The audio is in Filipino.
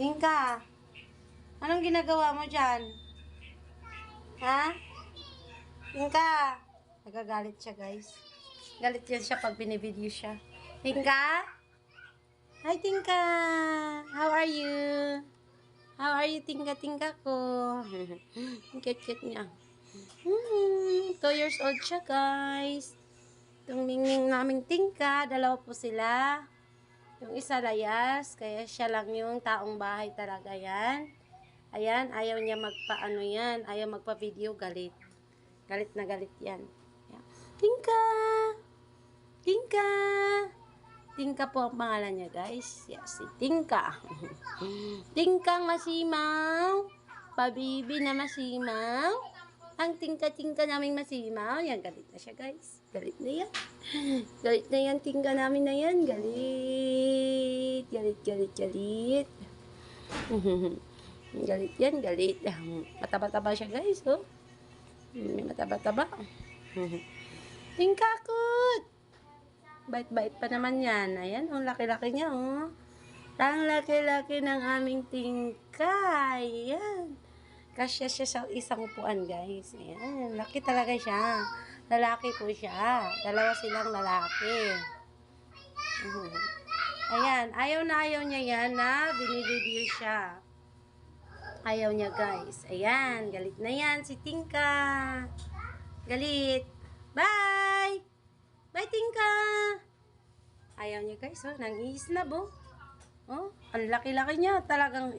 Tingka, anong ginagawa mo dyan? Ha? Tingka, nagagalit siya guys. Galit yan siya pag binibideo siya. Tingka? Hi Tingka! How are you? How are you Tingka ko? Cute niya. 2 years old siya guys. Itong mingming naming Tingka, dalawa po sila. Yung isa layas, kaya siya lang yung taong bahay talaga yan. Ayan, ayaw niya magpa-ano yan, ayaw magpa-video, galit. Galit na galit yan. Tingka! Tingka! Tingka po ang pangalan niya guys. Yes, si Tingka. Tingkang masimaw. Pabibi na masimaw. Ang tingka-tingka naming masimaw. Yan, galit na siya guys. Galit na yan. Galit na yan, tingka namin na yan. Galit. Galit. Galit yan, galit. Mataba-taba siya guys, oh. May mataba-taba. Tingkakot! Bait-bait pa naman yan. Ayan, ang laki-laki niya, oh. Ang laki-laki ng aming tingka. Ayan. Kasya siya sa isang upuan, guys. Ayan, laki talaga siya. Lalaki po siya. Dalawa silang lalaki. Ayan, ayaw niya yan na binibideo siya. Ayaw niya, guys. Ayan, galit na yan si Tingka. Galit. Bye! Bye, Tingka! Ayaw niya, guys. Oh, nangihislab, oh. Oh, ang laki-laki niya. Talagang